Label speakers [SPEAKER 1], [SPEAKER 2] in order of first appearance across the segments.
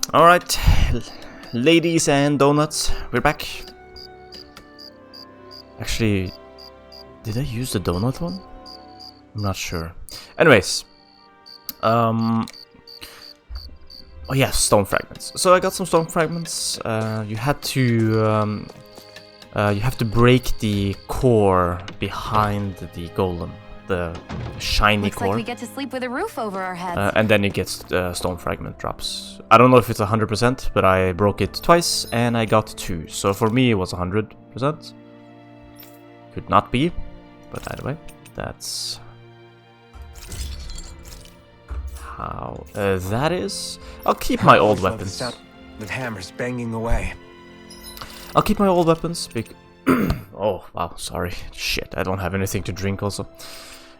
[SPEAKER 1] Alright, ladies and donuts, we're back. Actually, did I use the donut one? I'm not sure. Anyways, oh yeah, stone fragments. So I got some stone fragments. You have to break the core behind the golem, the shiny
[SPEAKER 2] Looks
[SPEAKER 1] core.
[SPEAKER 2] like we get to sleep with a roof over our heads.
[SPEAKER 1] And then you get stone fragment drops. I don't know if it's 100%, but I broke it twice and I got 2. So for me it was 100%. Could not be, but either way, that's how that is. I'll keep my old weapons.
[SPEAKER 3] The hammers banging away.
[SPEAKER 1] I'll keep my old weapons. Oh wow, sorry. Shit, I don't have anything to drink also.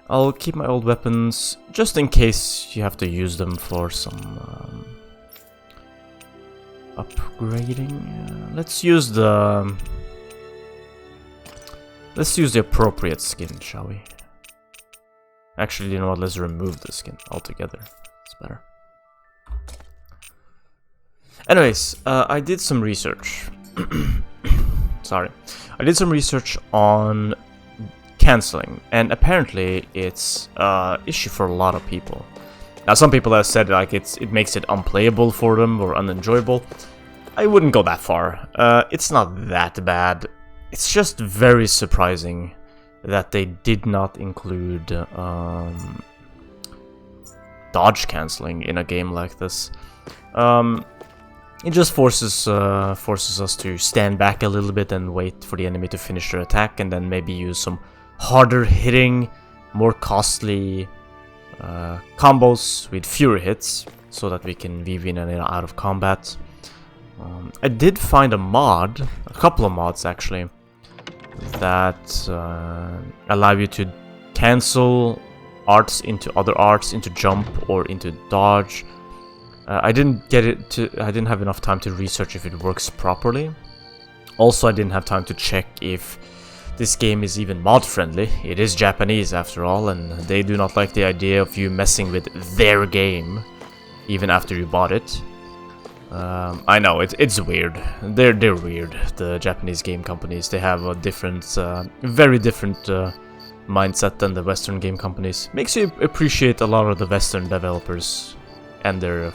[SPEAKER 1] I'll keep my old weapons just in case you have to use them for some upgrading. Let's use the appropriate skin, shall we? Actually, you know what? Let's remove the skin altogether. It's better. Anyways, I did some research. Sorry, I did some research on canceling, and apparently it's an issue for a lot of people. Now, some people have said like it makes it unplayable for them or unenjoyable. I wouldn't go that far. It's not that bad. It's just very surprising that they did not include dodge canceling in a game like this. It just forces us to stand back a little bit and wait for the enemy to finish their attack, and then maybe use some harder hitting, more costly combos with fewer hits, so that we can weave in and out of combat. I did find a couple of mods actually, that allow you to cancel arts into other arts, into jump or into dodge. I didn't have enough time to research if it works properly. Also, I didn't have time to check if this game is even mod friendly. It is Japanese after all, and they do not like the idea of you messing with their game even after you bought it. I know it's weird. They're weird. The Japanese game companies, they have a different, very different mindset than the Western game companies. Makes you appreciate a lot of the Western developers and their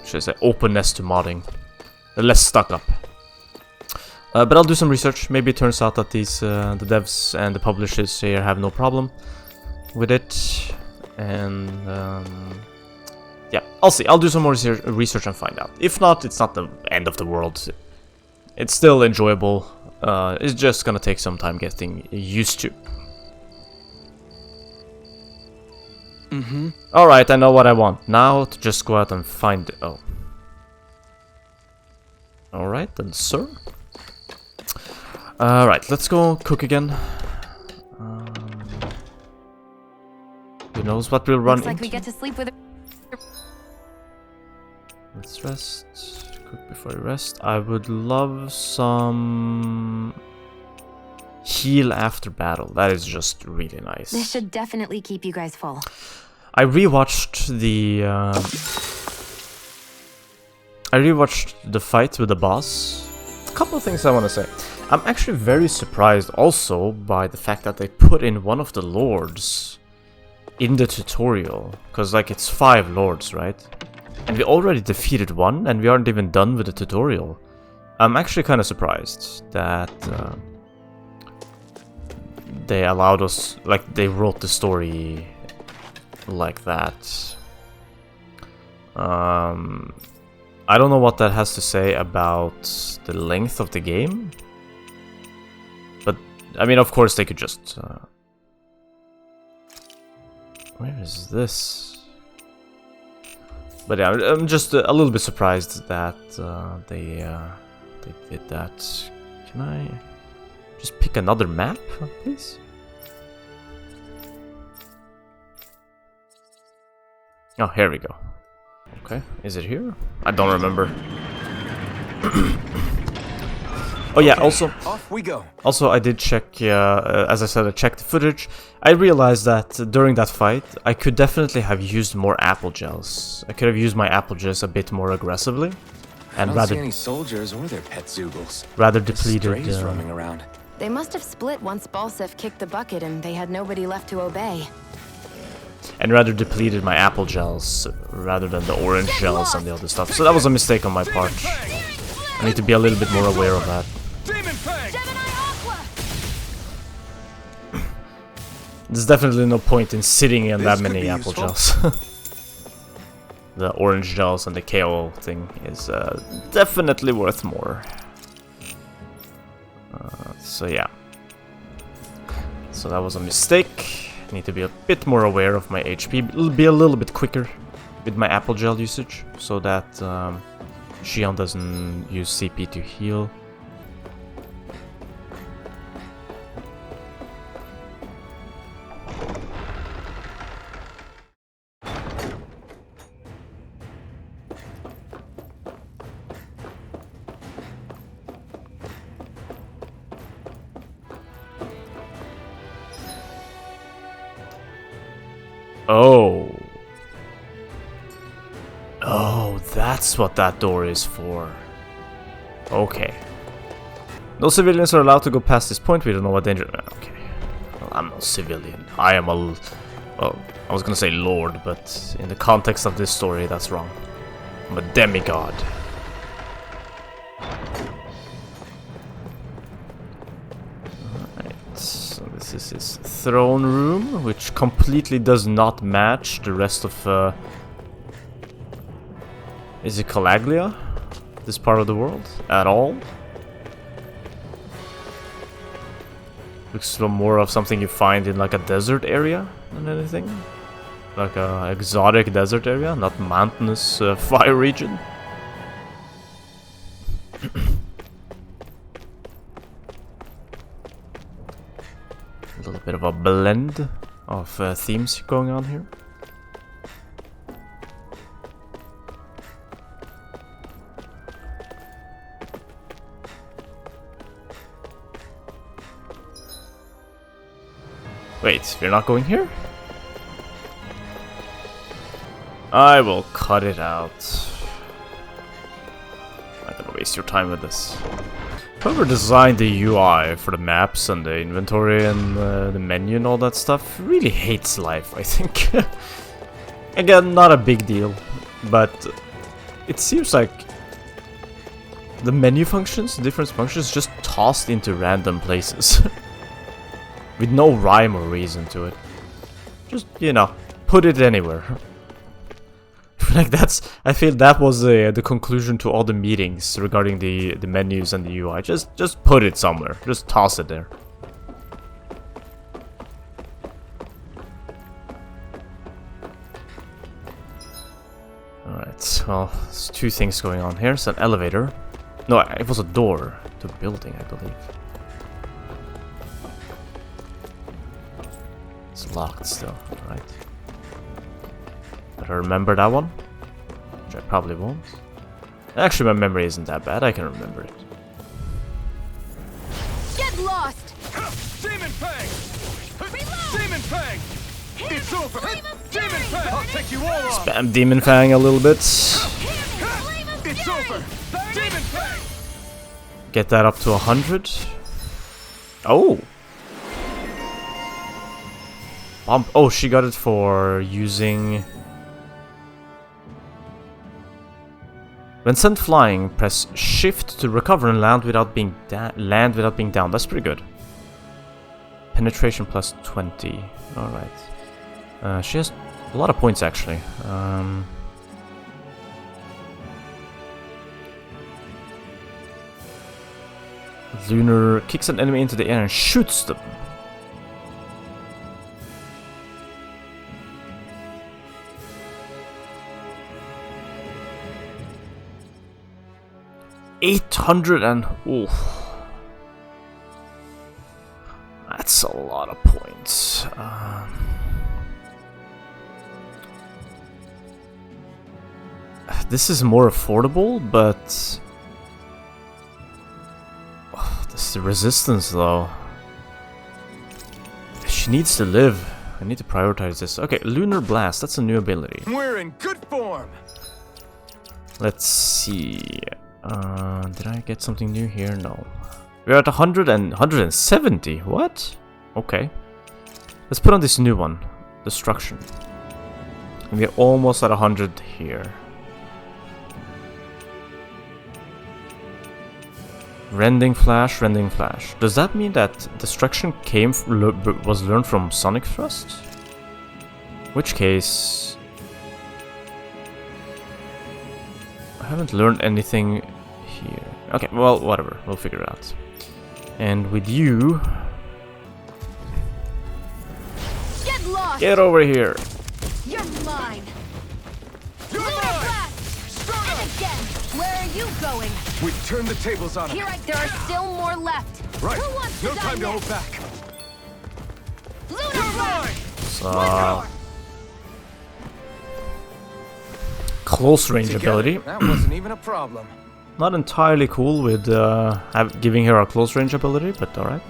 [SPEAKER 1] should I say openness to modding. They're less stuck up. But I'll do some research. Maybe it turns out that these the devs and the publishers here have no problem with it, and yeah, I'll see. I'll do some more research and find out. If not, it's not the end of the world. It's still enjoyable. It's just gonna take some time getting used to. Alright, I know what I want. Now to just go out and find it. Oh. Alright then, sir. Alright, let's go cook again. Who knows what we'll run
[SPEAKER 2] Looks like
[SPEAKER 1] into.
[SPEAKER 2] we get to sleep with a...
[SPEAKER 1] Let's rest. Cook before I rest. I would love some heal after battle. That is just really nice.
[SPEAKER 2] This should definitely keep you guys full.
[SPEAKER 1] I rewatched the fight with the boss. A couple of things I want to say. I'm actually very surprised also by the fact that they put in one of the lords in the tutorial, because like it's 5 lords, right? And we already defeated one, and we aren't even done with the tutorial. I'm actually kind of surprised that they allowed us, like they wrote the story like that. I don't know what that has to say about the length of the game, but I mean, of course they could just where is this? But yeah, I'm just a little bit surprised that they did that. Can I just pick another map, please? Oh, here we go. Okay, is it here? I don't remember. Oh yeah,
[SPEAKER 3] Okay,
[SPEAKER 1] also
[SPEAKER 3] off we go.
[SPEAKER 1] I did check, as I said, I checked the footage. I realized that during that fight, I could definitely have used more apple gels. I could have used my apple gels a bit more aggressively. And
[SPEAKER 3] I don't see any soldiers or their pet Zoogles.
[SPEAKER 1] rather
[SPEAKER 3] Just
[SPEAKER 1] depleted...
[SPEAKER 3] strays roaming around.
[SPEAKER 2] They must have split once Balsef kicked the bucket and they had nobody left to obey.
[SPEAKER 1] and rather depleted my apple gels rather than the orange gels and the other stuff. So that was a mistake on my part. I need to be a little bit more aware of that. There's definitely no point in sitting in that many apple gels. The orange gels and the KO thing is definitely worth more. So yeah. So that was a mistake. I need to be a bit more aware of my HP. Be a little bit quicker with my apple gel usage, so that Xion doesn't use CP to heal. Oh. Oh, that's what that door is for. Okay. No civilians are allowed to go past this point. We don't know what danger... Okay. Well, I'm no civilian. I am a... Well, I was gonna say lord, but in the context of this story, that's wrong. I'm a demigod. This is his throne room, which completely does not match the rest of... Is it Calaglia? This part of the world? At all? Looks more of something you find in like a desert area than anything. Like a exotic desert area, not mountainous fire region. A little bit of a blend of themes going on here. Wait, you're not going here? I will cut it out. I'm not gonna waste your time with this. Whoever designed the UI for the maps and the inventory and the menu and all that stuff really hates life, I think. Again, not a big deal, but it seems like the menu functions, different functions, just tossed into random places. With no rhyme or reason to it. Just, you know, put it anywhere. Like I feel that was the conclusion to all the meetings regarding the menus and the UI. Just put it somewhere. Just toss it there. Alright, well, there's two things going on here. It's an elevator. No, it was a door to a building, I believe. It's locked still, right? But I remember that one, which I probably won't. Actually, my memory isn't that bad. I can remember it.
[SPEAKER 2] Get lost!
[SPEAKER 3] Demon Fang! Demon Fang! It's over! Demon Fang! I'll take you all on!
[SPEAKER 1] Spam Demon Fang a little bit.
[SPEAKER 3] It's over! Demon Fang!
[SPEAKER 1] Get that up to 100. Oh! Oh, she got it for using... When sent flying, press shift to recover and land without being down. That's pretty good. Penetration plus 20. Alright. She has a lot of points actually. Lunar kicks an enemy into the air and shoots them. Ooh. That's a lot of points. This is more affordable, but the resistance though. She needs to live. I need to prioritize this. Okay, Lunar Blast, that's a new ability.
[SPEAKER 3] We're in good form.
[SPEAKER 1] Let's see. Did I get something new here? No. We're at 100 and 170. What? Okay. Let's put on this new one. Destruction. And we're almost at 100 here. Rending Flash, Rending Flash. Does that mean that Destruction was learned from Sonic Thrust? Which case... I haven't learned anything here. Okay, well, whatever. We'll figure it out. And with you...
[SPEAKER 2] Get lost!
[SPEAKER 1] Get over here!
[SPEAKER 2] You're mine!
[SPEAKER 3] You're
[SPEAKER 2] Lunar
[SPEAKER 3] mine!
[SPEAKER 2] Blast!
[SPEAKER 3] Start
[SPEAKER 2] And
[SPEAKER 3] up!
[SPEAKER 2] again! Where are you going?
[SPEAKER 3] We've turned the tables on him.
[SPEAKER 2] There are still more left.
[SPEAKER 3] Right.
[SPEAKER 2] Who wants
[SPEAKER 3] No
[SPEAKER 2] to die
[SPEAKER 3] time to
[SPEAKER 2] next?
[SPEAKER 3] hold back.
[SPEAKER 2] Lunar
[SPEAKER 3] You're
[SPEAKER 2] Blast!
[SPEAKER 3] mine!
[SPEAKER 1] So... Close range
[SPEAKER 3] Together,
[SPEAKER 1] ability.
[SPEAKER 3] that wasn't even a problem.
[SPEAKER 1] Not entirely cool with giving her a close range ability, but alright.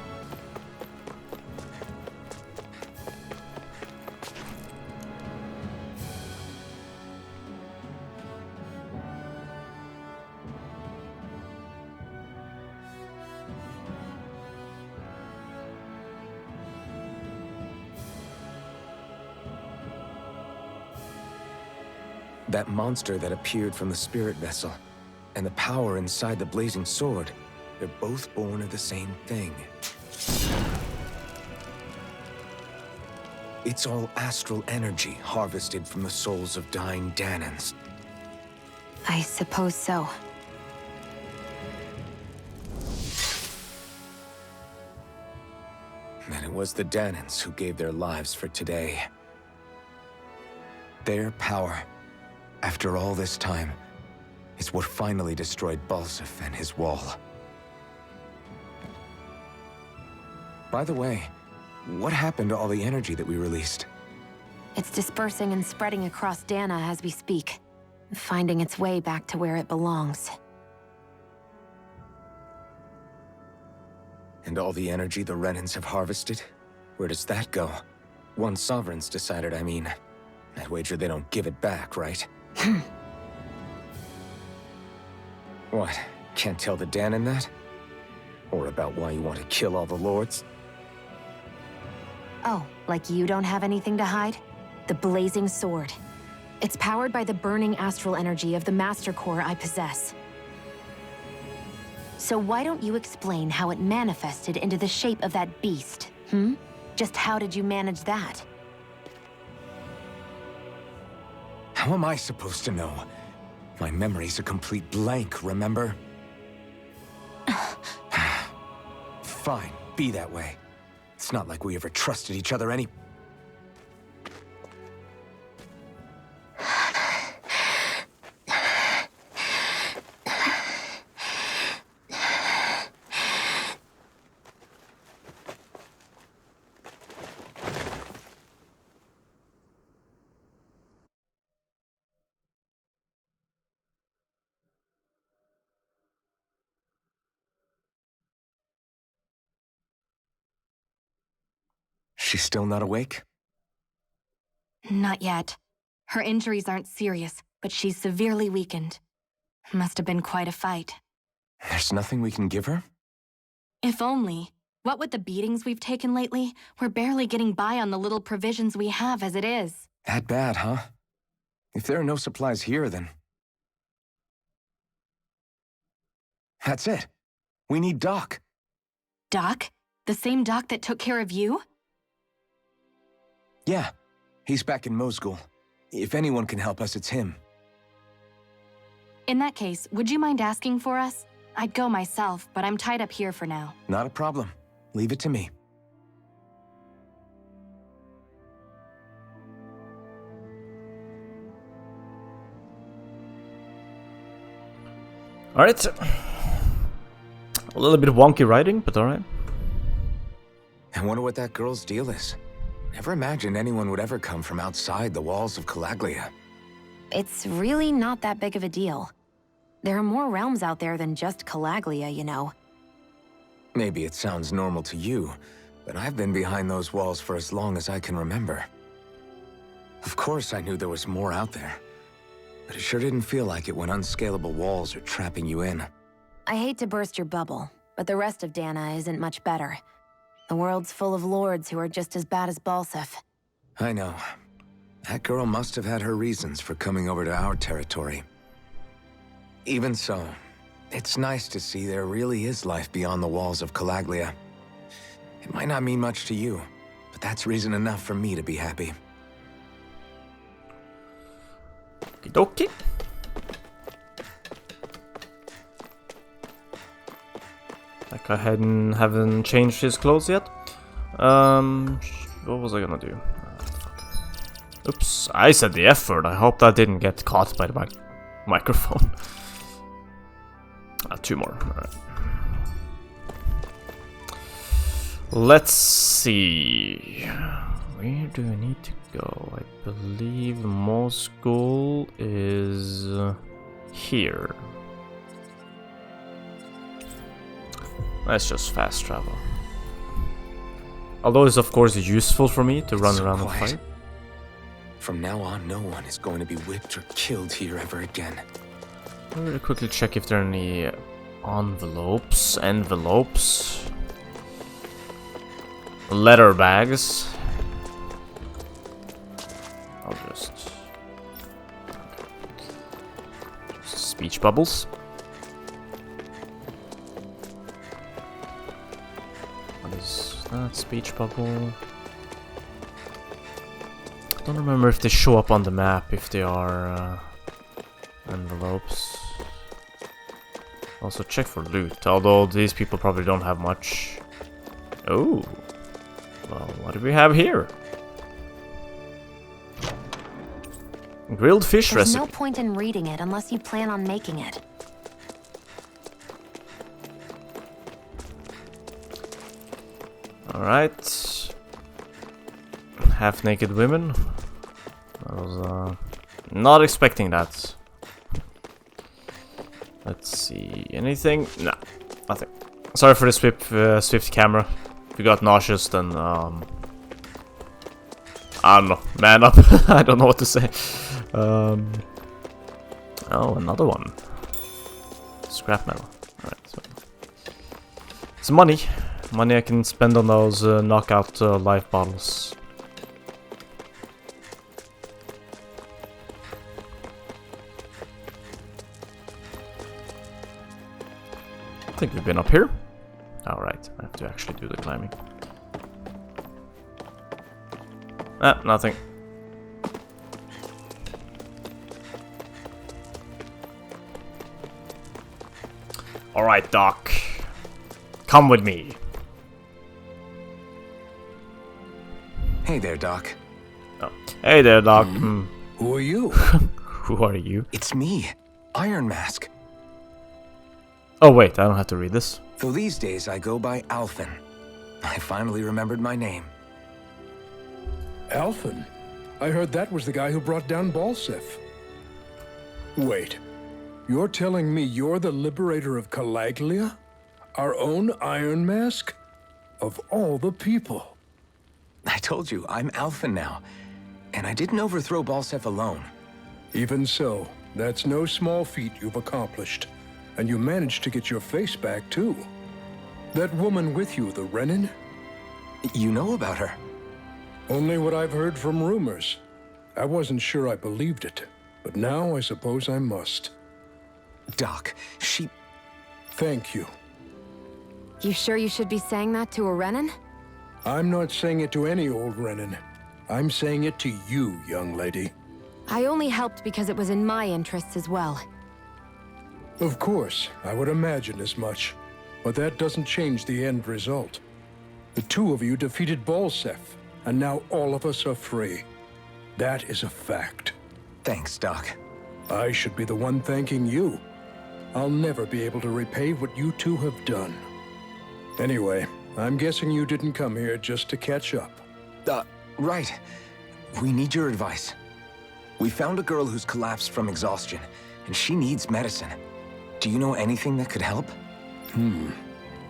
[SPEAKER 4] That monster that appeared from the spirit vessel, and the power inside the blazing sword, they're both born of the same thing. It's all astral energy harvested from the souls of dying Dahnans.
[SPEAKER 2] I suppose so.
[SPEAKER 4] And it was the Dahnans who gave their lives for today. Their power, after all this time, is what finally destroyed Balsif and his wall. By the way, what happened to all the energy that we released?
[SPEAKER 2] It's dispersing and spreading across Dahna as we speak, finding its way back to where it belongs.
[SPEAKER 4] And all the energy the Renans have harvested? Where does that go? One sovereign's decided, I mean. I'd wager they don't give it back, right? What? Can't tell the Dahnan that? Or about why you want to kill all the lords?
[SPEAKER 2] Oh, like you don't have anything to hide? The blazing sword. It's powered by the burning astral energy of the Master Core I possess. So why don't you explain how it manifested into the shape of that beast, hmm? Just how did you manage that?
[SPEAKER 4] How am I supposed to know? My memory's a complete blank, remember? Fine, be that way. It's not like we ever trusted each other any... She's still not awake?
[SPEAKER 2] Not yet. Her injuries aren't serious, but she's severely weakened. Must have been quite a fight.
[SPEAKER 4] There's nothing we can give her?
[SPEAKER 2] If only. What with the beatings we've taken lately, we're barely getting by on the little provisions we have as it is.
[SPEAKER 4] That bad, huh? If there are no supplies here, then... That's it. We need Doc.
[SPEAKER 2] Doc? The same Doc that took care of you?
[SPEAKER 4] Yeah, he's back in Mosgul. If anyone can help us, it's him.
[SPEAKER 2] In that case, would you mind asking for us? I'd go myself, but I'm tied up here for now.
[SPEAKER 4] Not a problem. Leave it to me.
[SPEAKER 1] Alright. A little bit wonky writing, but alright.
[SPEAKER 4] I wonder what that girl's deal is. Never imagined anyone would ever come from outside the walls of Calaglia.
[SPEAKER 2] It's really not that big of a deal. There are more realms out there than just Calaglia, you know.
[SPEAKER 4] Maybe it sounds normal to you, but I've been behind those walls for as long as I can remember. Of course I knew there was more out there, but it sure didn't feel like it when unscalable walls are trapping you in.
[SPEAKER 2] I hate to burst your bubble, but the rest of Dahna isn't much better. The world's full of lords who are just as bad as Balsef.
[SPEAKER 4] I know. That girl must have had her reasons for coming over to our territory. Even so, it's nice to see there really is life beyond the walls of Calaglia. It might not mean much to you, but that's reason enough for me to be happy.
[SPEAKER 1] Okie dokie. Like I haven't changed his clothes yet. What was I gonna do? Oops, I said the F word. I hope that didn't get caught by the microphone. Two more. Alright. Let's see. Where do I need to go? I believe most goal is here. Let's just fast travel. Although it's of course useful for me to run around and fight.
[SPEAKER 4] From now on, no one is going to be whipped or killed here ever again.
[SPEAKER 1] I'll really quickly check if there are any envelopes. Letter bags. I'll just speech bubbles. What is that? Speech bubble. I don't remember if they show up on the map, if they are envelopes. Also check for loot, although these people probably don't have much. Oh, well, what do we have here? Grilled fish
[SPEAKER 2] There's
[SPEAKER 1] recipe.
[SPEAKER 2] no point in reading it unless you plan on making it.
[SPEAKER 1] Alright. Half-naked women. I was not expecting that. Let's see. Anything? Nah, nothing. Sorry for the swift camera. If you got nauseous, then I don't know. Man up. I don't know what to say. Oh, another one. Scrap metal. Alright. So. It's money. Money I can spend on those knockout life bottles. I think we've been up here. Alright, I have to actually do the climbing. Ah, nothing. Alright, Doc. Come with me.
[SPEAKER 4] Hey there, Doc.
[SPEAKER 1] Oh. Hey there, Doc.
[SPEAKER 4] Who are you?
[SPEAKER 1] Who are you?
[SPEAKER 4] It's me, Iron Mask.
[SPEAKER 1] Oh wait, I don't have to read this.
[SPEAKER 4] Though these days I go by Alphen. I finally remembered my name.
[SPEAKER 3] Alphen? I heard that was the guy who brought down Balsef. Wait, you're telling me you're the liberator of Calaglia? Our own Iron Mask? Of all the people.
[SPEAKER 4] I told you, I'm Alphen now. And I didn't overthrow Balsef alone.
[SPEAKER 3] Even so, that's no small feat you've accomplished. And you managed to get your face back, too. That woman with you, the Renan?
[SPEAKER 4] You know about her?
[SPEAKER 3] Only what I've heard from rumors. I wasn't sure I believed it, but now I suppose I must.
[SPEAKER 4] Doc, she...
[SPEAKER 3] Thank you.
[SPEAKER 2] You sure you should be saying that to a Renan?
[SPEAKER 3] I'm not saying it to any old Renan. I'm saying it to you, young lady.
[SPEAKER 2] I only helped because it was in my interests as well.
[SPEAKER 3] Of course, I would imagine as much. But that doesn't change the end result. The two of you defeated Balsef, and now all of us are free. That is a fact.
[SPEAKER 4] Thanks, Doc.
[SPEAKER 3] I should be the one thanking you. I'll never be able to repay what you two have done. Anyway, I'm guessing you didn't come here just to catch up.
[SPEAKER 4] Right. We need your advice. We found a girl who's collapsed from exhaustion, and she needs medicine. Do you know anything that could help?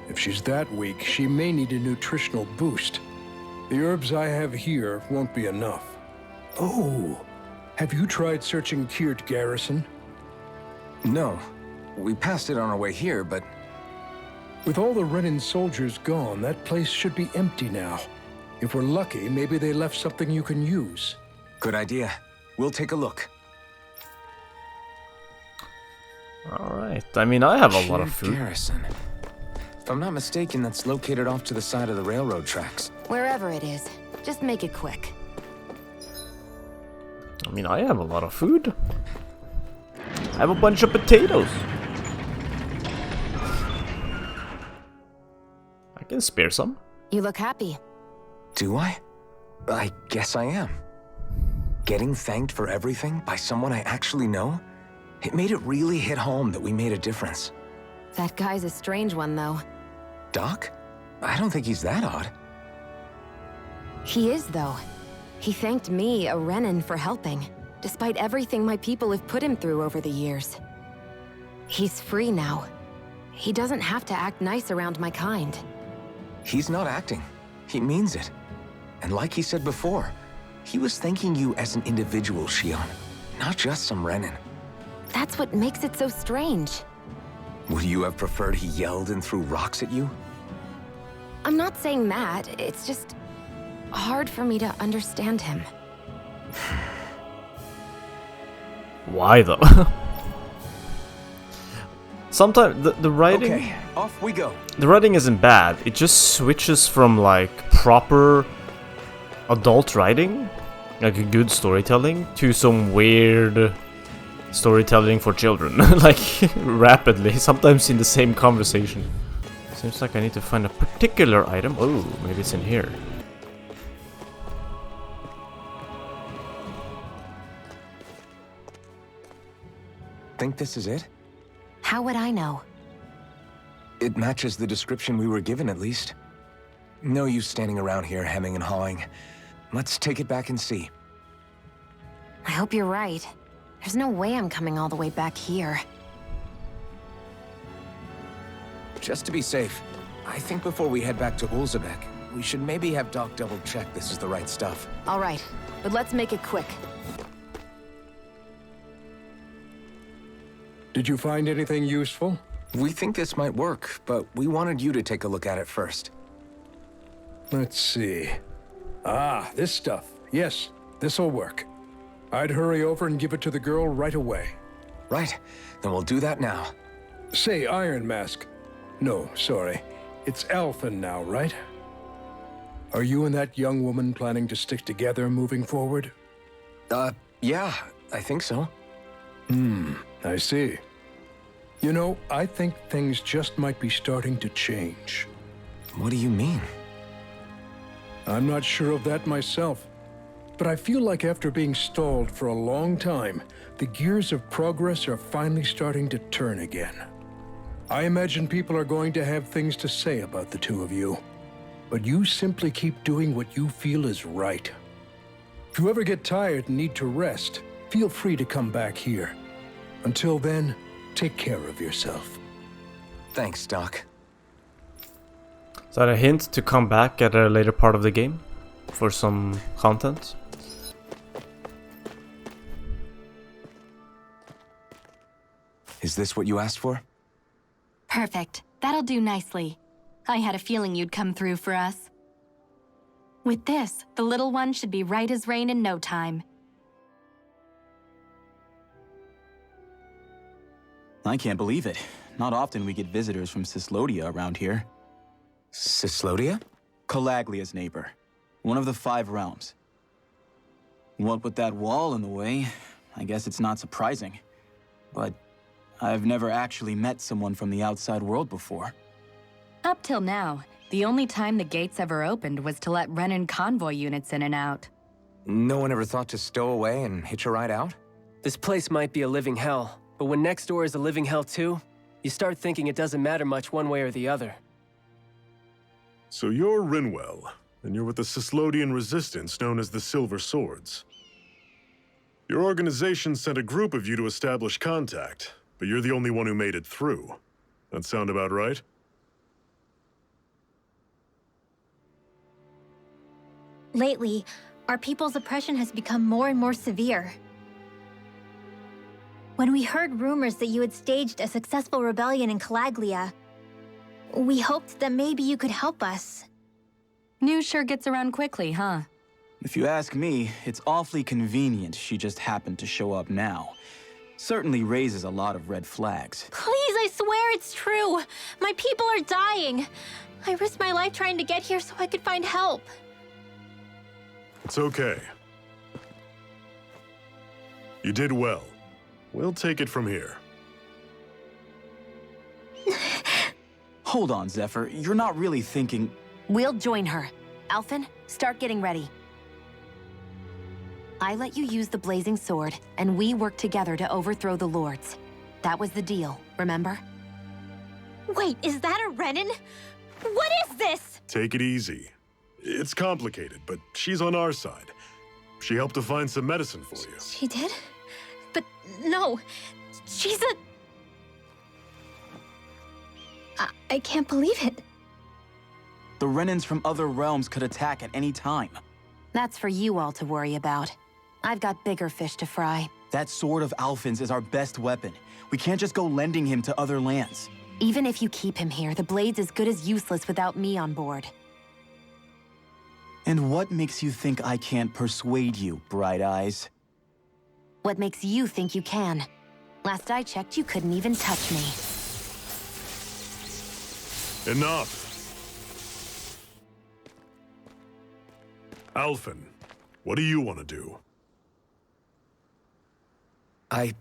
[SPEAKER 3] If she's that weak, she may need a nutritional boost. The herbs I have here won't be enough. Oh, have you tried searching Kirt Garrison?
[SPEAKER 4] No. We passed it on our way here, but...
[SPEAKER 3] With all the Renan soldiers gone, that place should be empty now. If we're lucky, maybe they left something you can use.
[SPEAKER 4] Good idea. We'll take a look.
[SPEAKER 1] Alright, I mean, I have a lot of
[SPEAKER 4] Kirt
[SPEAKER 1] food.
[SPEAKER 4] Garrison. If I'm not mistaken, that's located off to the side of the railroad tracks.
[SPEAKER 2] Wherever it is, just make it quick.
[SPEAKER 1] I mean, I have a lot of food. I have a bunch of potatoes. I can spare some.
[SPEAKER 2] You look happy.
[SPEAKER 4] Do I? I guess I am. Getting thanked for everything by someone I actually know? It made it really hit home that we made a difference.
[SPEAKER 2] That guy's a strange one, though.
[SPEAKER 4] Doc? I don't think he's that odd.
[SPEAKER 2] He is, though. He thanked me, a Renan, for helping, despite everything my people have put him through over the years. He's free now. He doesn't have to act nice around my kind.
[SPEAKER 4] He's not acting. He means it. And like he said before, he was thanking you as an individual, Shion, not just some Renan.
[SPEAKER 2] That's what makes it so strange.
[SPEAKER 4] Would you have preferred he yelled and threw rocks at you?
[SPEAKER 2] I'm not saying that, it's just hard for me to understand him.
[SPEAKER 1] Why though? Sometimes the writing...
[SPEAKER 4] Okay, off we go.
[SPEAKER 1] The writing isn't bad, it just switches from like proper adult writing, like a good storytelling, to some weird storytelling for children, like rapidly, sometimes in the same conversation. Seems like I need to find a particular item. Oh, maybe it's in here.
[SPEAKER 4] Think this is it?
[SPEAKER 2] How would I know?
[SPEAKER 4] It matches the description we were given, at least. No use standing around here hemming and hawing. Let's take it back and see.
[SPEAKER 2] I hope you're right. There's no way I'm coming all the way back here.
[SPEAKER 4] Just to be safe, I think before we head back to Ulzebek, we should maybe have Doc double-check this is the right stuff.
[SPEAKER 2] All right, but let's make it quick.
[SPEAKER 3] Did you find anything useful?
[SPEAKER 4] We think this might work, but we wanted you to take a look at it first.
[SPEAKER 3] Let's see. Ah, this stuff. Yes, this'll work. I'd hurry over and give it to the girl right away.
[SPEAKER 4] Right, then we'll do that now.
[SPEAKER 3] Say, Iron Mask. No, sorry. It's Alphen now, right? Are you and that young woman planning to stick together moving forward?
[SPEAKER 4] Yeah, I think so.
[SPEAKER 3] I see. You know, I think things just might be starting to change.
[SPEAKER 4] What do you mean?
[SPEAKER 3] I'm not sure of that myself, but I feel like after being stalled for a long time, the gears of progress are finally starting to turn again. I imagine people are going to have things to say about the two of you, but you simply keep doing what you feel is right. If you ever get tired and need to rest, feel free to come back here. Until then, take care of yourself.
[SPEAKER 4] Thanks, Doc.
[SPEAKER 1] Is that a hint to come back at a later part of the game for some content?
[SPEAKER 4] Is this what you asked for?
[SPEAKER 2] Perfect. That'll do nicely. I had a feeling you'd come through for us. With this, the little one should be right as rain in no time.
[SPEAKER 5] I can't believe it. Not often we get visitors from Cislodia around here.
[SPEAKER 4] Cislodia?
[SPEAKER 5] Calaglia's neighbor. One of the 5 realms. What with that wall in the way, I guess it's not surprising. But I've never actually met someone from the outside world before.
[SPEAKER 2] Up till now, the only time the gates ever opened was to let Renan convoy units in and out.
[SPEAKER 4] No one ever thought to stow away and hitch a ride out?
[SPEAKER 6] This place might be a living hell, but when next door is a living hell too, you start thinking it doesn't matter much one way or the other.
[SPEAKER 7] So you're Rinwell, and you're with the Cislodian resistance known as the Silver Swords. Your organization sent a group of you to establish contact, but you're the only one who made it through. That sound about right?
[SPEAKER 8] Lately, our people's oppression has become more and more severe. When we heard rumors that you had staged a successful rebellion in Calaglia, we hoped that maybe you could help us.
[SPEAKER 2] News sure gets around quickly, huh?
[SPEAKER 5] If you ask me, it's awfully convenient she just happened to show up now. Certainly raises a lot of red flags.
[SPEAKER 8] Please, I swear it's true! My people are dying! I risked my life trying to get here so I could find help.
[SPEAKER 7] It's okay. You did well. We'll take it from here.
[SPEAKER 5] Hold on, Zephyr. You're not really thinking...
[SPEAKER 2] We'll join her. Alphen, start getting ready. I let you use the blazing sword, and we worked together to overthrow the lords. That was the deal, remember?
[SPEAKER 8] Wait, is that a Renan? What is this?
[SPEAKER 7] Take it easy. It's complicated, but she's on our side. She helped to find some medicine for you.
[SPEAKER 8] She did? But no, she's a... I can't believe it.
[SPEAKER 5] The Renans from other realms could attack at any time.
[SPEAKER 2] That's for you all to worry about. I've got bigger fish to fry.
[SPEAKER 5] That sword of Alphen's is our best weapon. We can't just go lending him to other lands.
[SPEAKER 2] Even if you keep him here, the blade's as good as useless without me on board.
[SPEAKER 5] And what makes you think I can't persuade you, Bright Eyes?
[SPEAKER 2] What makes you think you can? Last I checked, you couldn't even touch me.
[SPEAKER 7] Enough! Alphen, what do you want to do?
[SPEAKER 4] I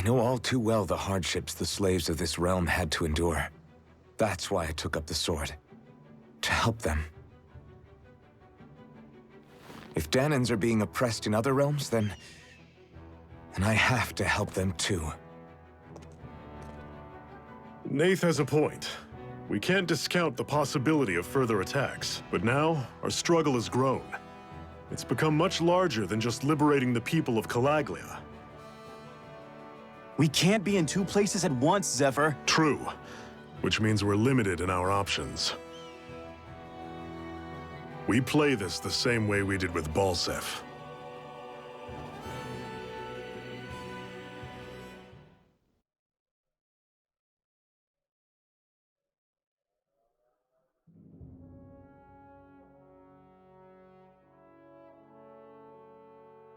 [SPEAKER 4] know all too well the hardships the slaves of this realm had to endure. That's why I took up the sword. To help them. If Dahnans are being oppressed in other realms, then I have to help them too.
[SPEAKER 7] Nath has a point. We can't discount the possibility of further attacks, but now our struggle has grown. It's become much larger than just liberating the people of Calaglia.
[SPEAKER 5] We can't be in two places at once, Zephyr.
[SPEAKER 7] True, which means we're limited in our options. We play this the same way we did with Balseph.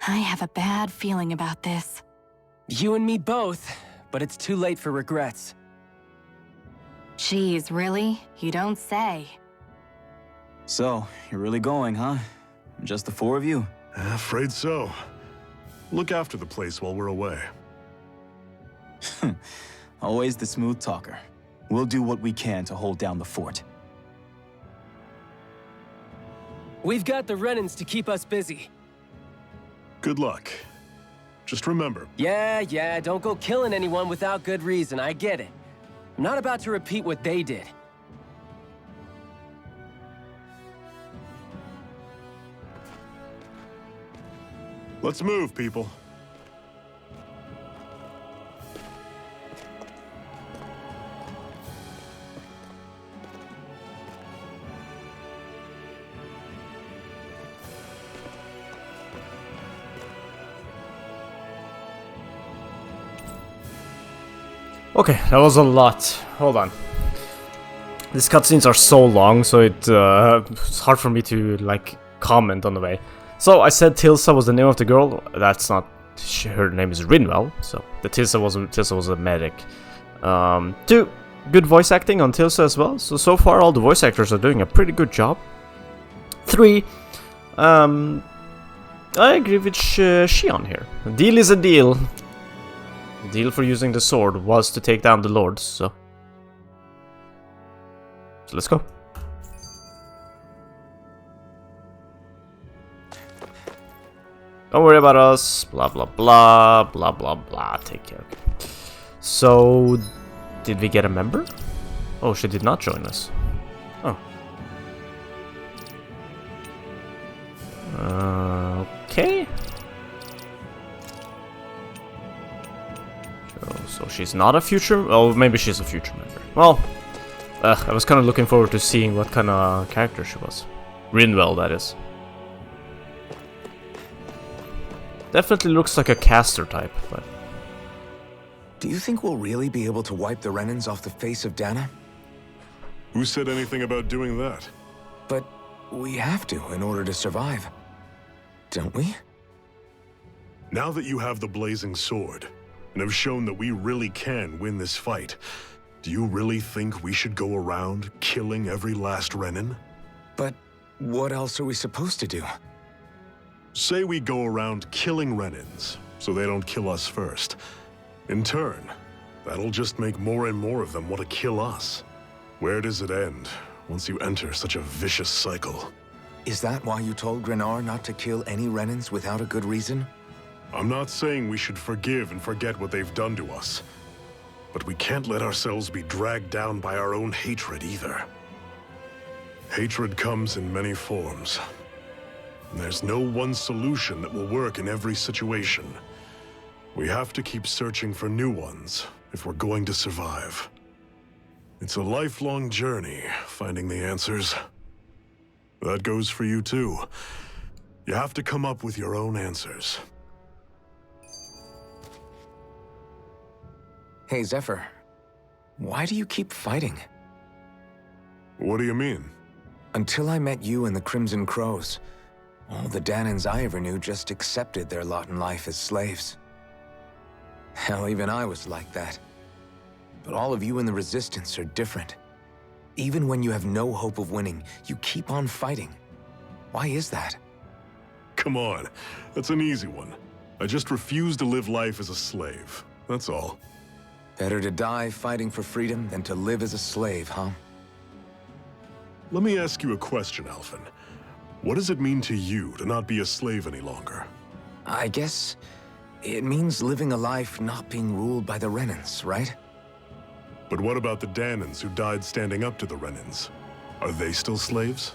[SPEAKER 2] I have a bad feeling about this.
[SPEAKER 6] You and me both, but it's too late for regrets.
[SPEAKER 2] Jeez, really? You don't say.
[SPEAKER 5] So, you're really going, huh? Just the four of you?
[SPEAKER 7] Afraid so. Look after the place while we're away.
[SPEAKER 5] Always the smooth talker. We'll do what we can to hold down the fort.
[SPEAKER 6] We've got the Renans to keep us busy.
[SPEAKER 7] Good luck. Just remember...
[SPEAKER 6] Yeah, don't go killing anyone without good reason, I get it. I'm not about to repeat what they did.
[SPEAKER 7] Let's move, people.
[SPEAKER 1] Okay, that was a lot. Hold on. These cutscenes are so long, so it's hard for me to, like, comment on the way. So, I said Tilsa was the name of the girl. That's not... her name is Rinwell, so the Tilsa was a medic. 2. Good voice acting on Tilsa as well. So far all the voice actors are doing a pretty good job. 3. I agree with Shion here. A deal is a deal. The deal for using the sword was to take down the lords, so let's go. Don't worry about us, blah blah blah, blah blah blah, take care. Okay. So, did we get a member? Oh, she did not join us. Oh. Okay. So she's not a future... oh, maybe she's a future member. Well, I was kind of looking forward to seeing what kind of character she was. Rinwell, that is. Definitely looks like a caster type, but...
[SPEAKER 4] Do you think we'll really be able to wipe the Renans off the face of Dahna?
[SPEAKER 7] Who said anything about doing that?
[SPEAKER 4] But we have to in order to survive. Don't we?
[SPEAKER 7] Now that you have the blazing sword, and have shown that we really can win this fight, do you really think we should go around killing every last Renan?
[SPEAKER 4] But what else are we supposed to do?
[SPEAKER 7] Say we go around killing Renans, so they don't kill us first. In turn, that'll just make more and more of them want to kill us. Where does it end, once you enter such a vicious cycle?
[SPEAKER 4] Is that why you told Grenar not to kill any Renans without a good reason?
[SPEAKER 7] I'm not saying we should forgive and forget what they've done to us. But we can't let ourselves be dragged down by our own hatred either. Hatred comes in many forms. And there's no one solution that will work in every situation. We have to keep searching for new ones if we're going to survive. It's a lifelong journey, finding the answers. That goes for you too. You have to come up with your own answers.
[SPEAKER 4] Hey, Zephyr. Why do you keep fighting?
[SPEAKER 7] What do you mean?
[SPEAKER 4] Until I met you and the Crimson Crows, all the Dahnans I ever knew just accepted their lot in life as slaves. Hell, even I was like that. But all of you in the Resistance are different. Even when you have no hope of winning, you keep on fighting. Why is that?
[SPEAKER 7] Come on, that's an easy one. I just refuse to live life as a slave, that's all.
[SPEAKER 4] Better to die fighting for freedom than to live as a slave, huh?
[SPEAKER 7] Let me ask you a question, Alphen. What does it mean to you to not be a slave any longer?
[SPEAKER 4] I guess it means living a life not being ruled by the Renans, right?
[SPEAKER 7] But what about the Dahnans who died standing up to the Renans? Are they still slaves?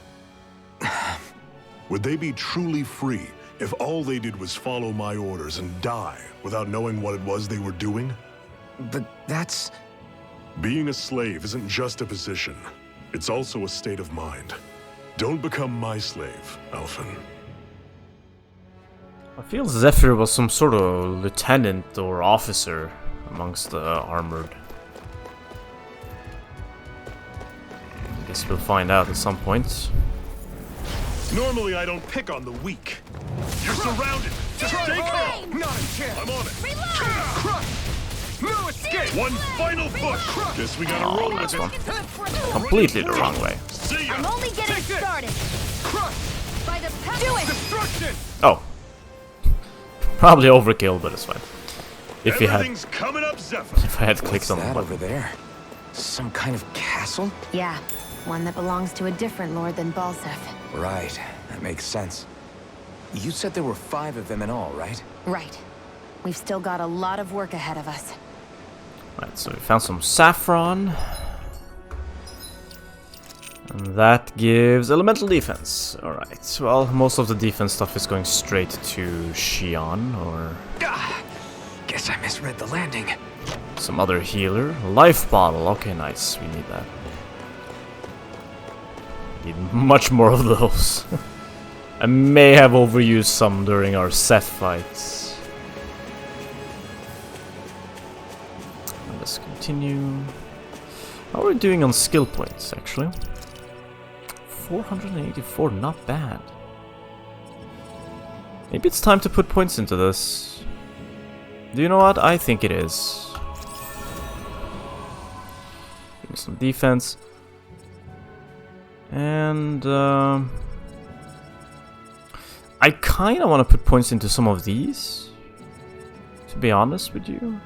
[SPEAKER 7] Would they be truly free if all they did was follow my orders and die without knowing what it was they were doing?
[SPEAKER 4] But that's...
[SPEAKER 7] Being a slave isn't just a position. It's also a state of mind. Don't become my slave, Alphen.
[SPEAKER 1] I feel Zephyr was some sort of lieutenant or officer amongst the armored. I guess we'll find out at some point.
[SPEAKER 7] Normally I don't pick on the weak. You're surrounded! Just stay calm!
[SPEAKER 3] Not a chance!
[SPEAKER 7] I'm on it!
[SPEAKER 3] Crush! No escape!
[SPEAKER 7] One final push! Guess we gotta
[SPEAKER 1] Oh,
[SPEAKER 7] roll
[SPEAKER 1] nice
[SPEAKER 7] with
[SPEAKER 1] one.
[SPEAKER 7] it.
[SPEAKER 1] Completely the wrong way.
[SPEAKER 7] See ya!
[SPEAKER 9] I'm only getting
[SPEAKER 3] Take this.
[SPEAKER 9] started.
[SPEAKER 3] Crush!
[SPEAKER 9] By the do it.
[SPEAKER 3] Destruction!
[SPEAKER 1] Oh. Probably overkill, but it's fine. If you had,
[SPEAKER 7] Everything's coming up, Zephyr!
[SPEAKER 1] if I had clicked
[SPEAKER 4] What's
[SPEAKER 1] on the
[SPEAKER 4] that
[SPEAKER 1] button.
[SPEAKER 4] over there? Some kind of castle?
[SPEAKER 2] Yeah, one that belongs to a different lord than Balsef.
[SPEAKER 4] Right, that makes sense. You said there were 5 of them in all, right?
[SPEAKER 2] Right. We've still got a lot of work ahead of us.
[SPEAKER 1] Right, so we found some saffron. And that gives elemental defense. Alright, well, most of the defense stuff is going straight to Xion, or
[SPEAKER 4] Guess I misread the landing.
[SPEAKER 1] some other healer. Life bottle, okay, nice, we need that. Need much more of those. I may have overused some during our Seth fights. Let's continue. How are we doing on skill points, actually? 484, not bad. Maybe it's time to put points into this. Do you know what? I think it is. Give me some defense. And I kind of want to put points into some of these, to be honest with you.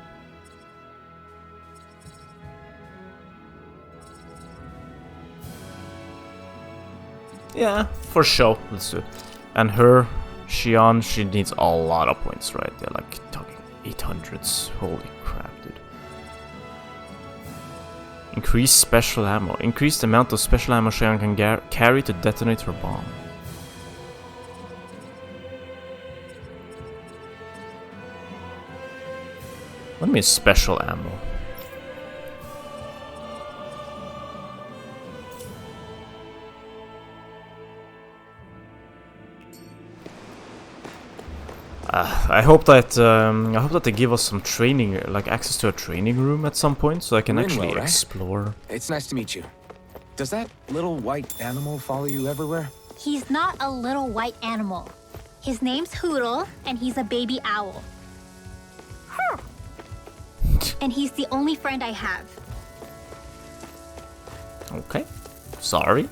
[SPEAKER 1] Yeah, for sure. Let's do it. And her, Xion, she needs a lot of points, right? They're like talking 800s. Holy crap, dude. Increase special ammo. Increase the amount of special ammo Xion can carry to detonate her bomb. What do you mean special ammo? I hope that they give us some training, like access to a training room at some point, so I can actually
[SPEAKER 4] Rinwell, right?
[SPEAKER 1] explore.
[SPEAKER 4] It's nice to meet you. Does that little white animal follow you everywhere?
[SPEAKER 8] He's not a little white animal. His name's Hoodle, and he's a baby owl. And he's the only friend I have.
[SPEAKER 1] Okay. Sorry.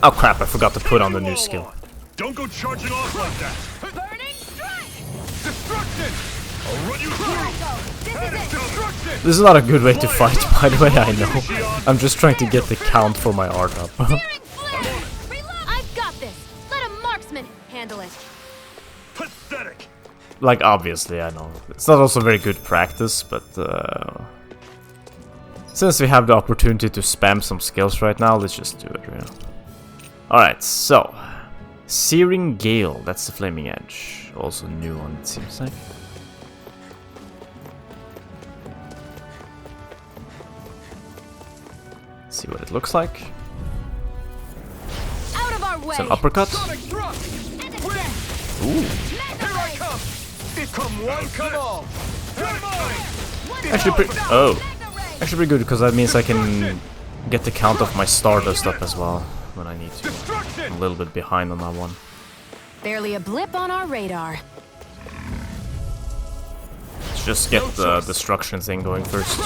[SPEAKER 1] Oh crap, I forgot to put on the new skill.
[SPEAKER 7] Don't go charging off like that!
[SPEAKER 9] Burning strike!
[SPEAKER 7] Destruction! I'll run you through! Destruction!
[SPEAKER 1] This is not a good way to fight, by the way, I know. I'm just trying to get the count for my art up.
[SPEAKER 2] I've got this. Let a marksman handle it.
[SPEAKER 7] Pathetic!
[SPEAKER 1] Like, obviously, I know. It's not also very good practice, but since we have the opportunity to spam some skills right now, let's just do it, really. Alright, so Searing Gale, that's the Flaming Edge. Also new one, it seems like. See what it looks like.
[SPEAKER 2] Out of our way.
[SPEAKER 1] It's an uppercut. Ooh.
[SPEAKER 4] Come one, come all.
[SPEAKER 1] Actually actually pretty good, because that means I can get the count of my Stardust up as well when I need to. I'm a little bit behind on that one.
[SPEAKER 2] Barely a blip on our radar.
[SPEAKER 1] Let's just get the destruction thing going first.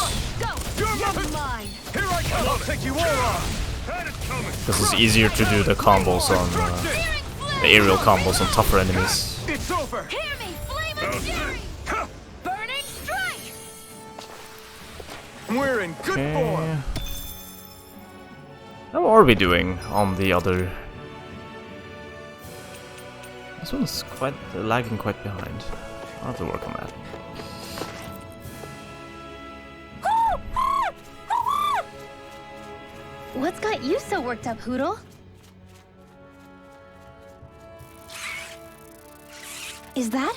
[SPEAKER 2] Mine.
[SPEAKER 4] Here I come. I'll take you all on.
[SPEAKER 1] This is easier to do the combos on the aerial combos on tougher enemies.
[SPEAKER 4] It's over.
[SPEAKER 2] Hear me, flame and fury. Burning strike.
[SPEAKER 4] We're in good form.
[SPEAKER 1] How are we doing on the other? This one's quite lagging quite behind. I'll have to work on that.
[SPEAKER 8] What's got you so worked up, Hoodle? Is that?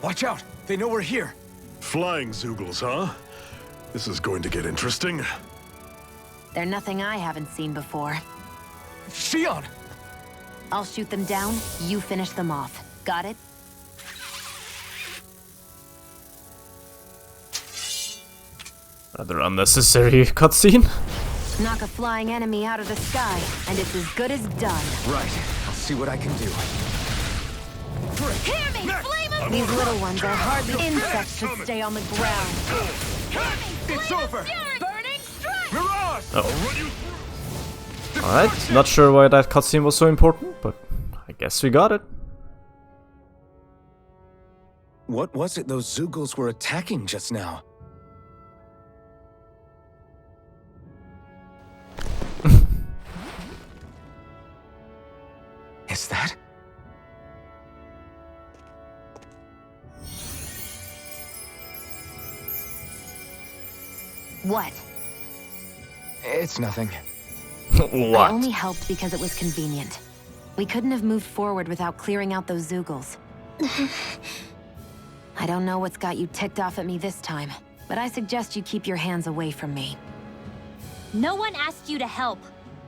[SPEAKER 4] Watch out! They know we're here.
[SPEAKER 7] Flying Zoogles, huh? This is going to get interesting.
[SPEAKER 2] They're nothing I haven't seen before.
[SPEAKER 4] Shion!
[SPEAKER 2] I'll shoot them down, you finish them off. Got it?
[SPEAKER 1] Rather unnecessary cutscene.
[SPEAKER 2] Knock a flying enemy out of the sky, and it's as good as done.
[SPEAKER 4] Right. I'll see what I can do.
[SPEAKER 2] Hear me, flame! These little ones are hardly insects to stay on the ground.
[SPEAKER 4] It's over!
[SPEAKER 2] Burning strike!
[SPEAKER 4] Mirage!
[SPEAKER 1] Alright, not sure why that cutscene was so important, but I guess we got it.
[SPEAKER 4] What was it those Zoogles were attacking just now? Is that?
[SPEAKER 2] What?
[SPEAKER 4] It's nothing.
[SPEAKER 2] I only helped because it was convenient. We couldn't have moved forward without clearing out those Zoogles. I don't know what's got you ticked off at me this time, but I suggest you keep your hands away from me.
[SPEAKER 8] No one asked you to help.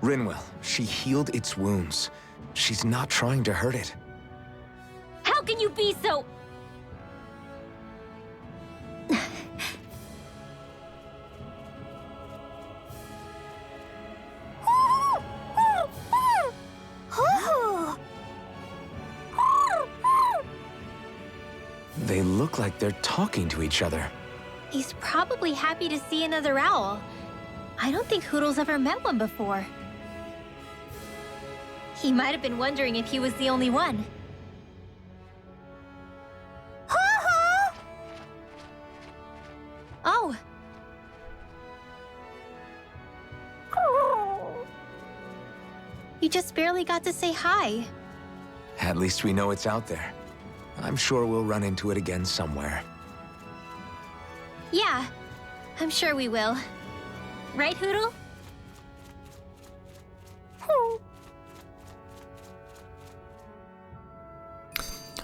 [SPEAKER 4] Rinwell, she healed its wounds. She's not trying to hurt it.
[SPEAKER 8] How can you be so...
[SPEAKER 4] They look like they're talking to each other.
[SPEAKER 8] He's probably happy to see another owl. I don't think Hoodle's ever met one before. He might have been wondering if he was the only one. Oh. You just barely got to say hi.
[SPEAKER 4] At least we know it's out there. I'm sure we'll run into it again somewhere.
[SPEAKER 8] Yeah, I'm sure we will. Right, Hoodle?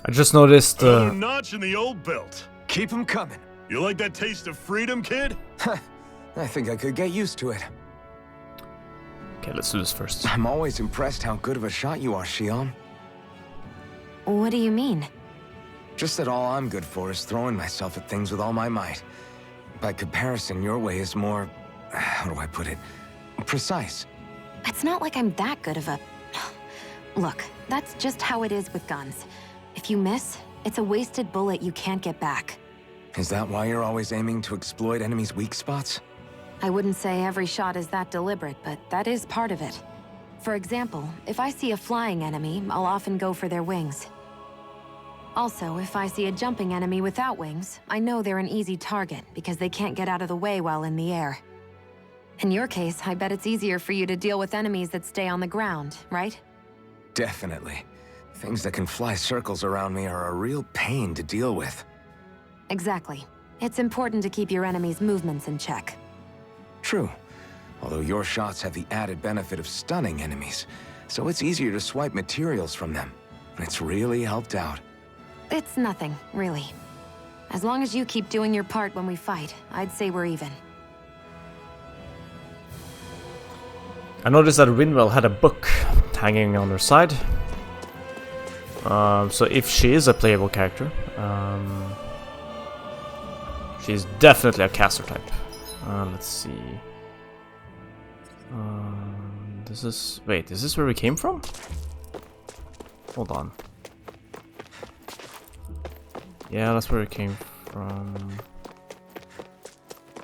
[SPEAKER 1] I just noticed.
[SPEAKER 7] Another notch in the old belt.
[SPEAKER 4] Keep 'em coming.
[SPEAKER 7] You like that taste of freedom, kid?
[SPEAKER 4] I think I could get used to it.
[SPEAKER 1] Okay, let's do this first.
[SPEAKER 4] I'm always impressed how good of a shot you are, Shion.
[SPEAKER 2] What do you mean?
[SPEAKER 4] Just that all I'm good for is throwing myself at things with all my might. By comparison, your way is more... how do I put it? Precise.
[SPEAKER 2] It's not like I'm that good of a... Look, that's just how it is with guns. If you miss, it's a wasted bullet you can't get back.
[SPEAKER 4] Is that why you're always aiming to exploit enemies' weak spots?
[SPEAKER 2] I wouldn't say every shot is that deliberate, but that is part of it. For example, if I see a flying enemy, I'll often go for their wings. Also, if I see a jumping enemy without wings, I know they're an easy target because they can't get out of the way while in the air. In your case, I bet it's easier for you to deal with enemies that stay on the ground, right?
[SPEAKER 4] Definitely. Things that can fly circles around me are a real pain to deal with.
[SPEAKER 2] Exactly. It's important to keep your enemy's movements in check.
[SPEAKER 4] True. Although your shots have the added benefit of stunning enemies, so it's easier to swipe materials from them. It's really helped out.
[SPEAKER 2] It's nothing, really. As long as you keep doing your part when we fight, I'd say we're even.
[SPEAKER 1] I noticed that Winwell had a book hanging on her side. So if she is a playable character, she's definitely a caster type. Let's see. This is... Wait, is this where we came from? Hold on. Yeah, that's where it came from.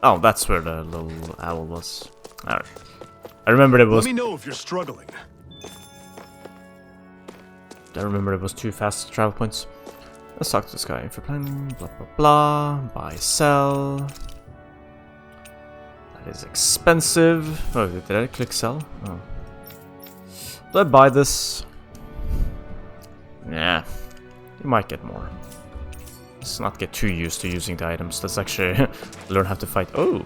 [SPEAKER 1] Oh, that's where the little owl was. Alright. I remember it was...
[SPEAKER 7] Let me know if you're struggling.
[SPEAKER 1] I remember it was 2 fast travel points. Let's talk to this guy. For planning, blah blah blah. Buy, sell. That is expensive. Oh, did I click sell? Oh. Do I buy this? Nah. You might get more. Let's not get too used to using the items. Let's actually learn how to fight. Oh!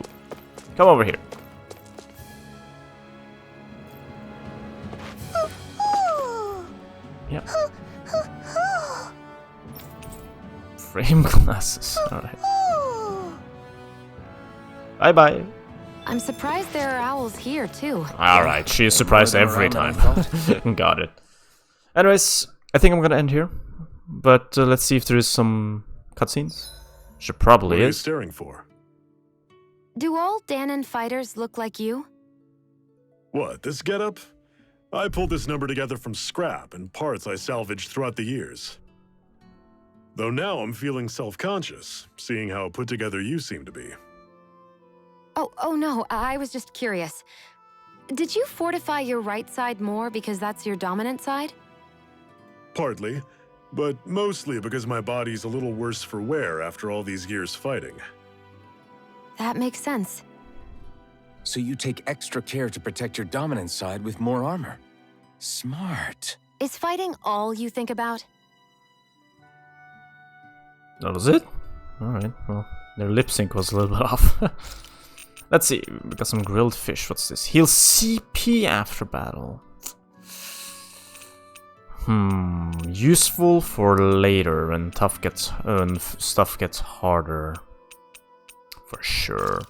[SPEAKER 1] Come over here. Yep. Frame glasses. Alright. Bye bye.
[SPEAKER 2] I'm surprised there are owls here, too.
[SPEAKER 1] Alright, she is surprised every time. Got it. Anyways, I think I'm gonna end here. But let's see if there is some cutscenes. She probably
[SPEAKER 7] What are you
[SPEAKER 1] is.
[SPEAKER 7] staring for?
[SPEAKER 2] Do all Dahnan fighters look like you?
[SPEAKER 7] What, this getup? I pulled this number together from scrap and parts I salvaged throughout the years. Though now I'm feeling self-conscious, seeing how put together you seem to be.
[SPEAKER 2] Oh no, I was just curious. Did you fortify your right side more because that's your dominant side?
[SPEAKER 7] Partly, but mostly because my body's a little worse for wear after all these years fighting.
[SPEAKER 2] That makes sense.
[SPEAKER 4] So you take extra care to protect your dominant side with more armor. Smart.
[SPEAKER 2] Is fighting all you think about?
[SPEAKER 1] That was it? Alright, well, their lip sync was a little bit off. Let's see, we got some grilled fish. What's this? Heal CP after battle. Useful for later when stuff gets harder. For sure.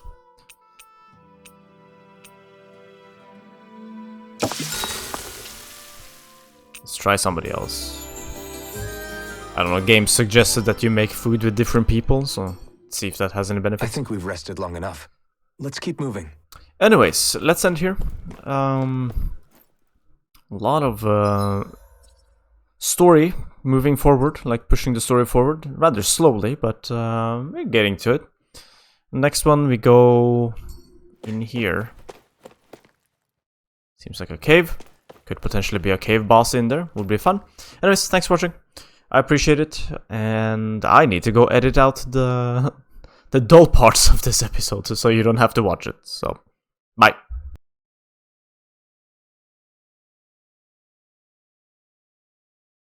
[SPEAKER 1] Let's try somebody else. I don't know, game suggested that you make food with different people, so let's see if that has any benefit.
[SPEAKER 4] I think we've rested long enough. Let's keep moving.
[SPEAKER 1] Anyways, let's end here. A lot of story moving forward, like pushing the story forward rather slowly, but we're getting to it. Next one, we go in here. Seems like a cave. Could potentially be a cave boss in there. Would be fun. Anyways, thanks for watching. I appreciate it, and I need to go edit out the dull parts of this episode so you don't have to watch it. So, bye.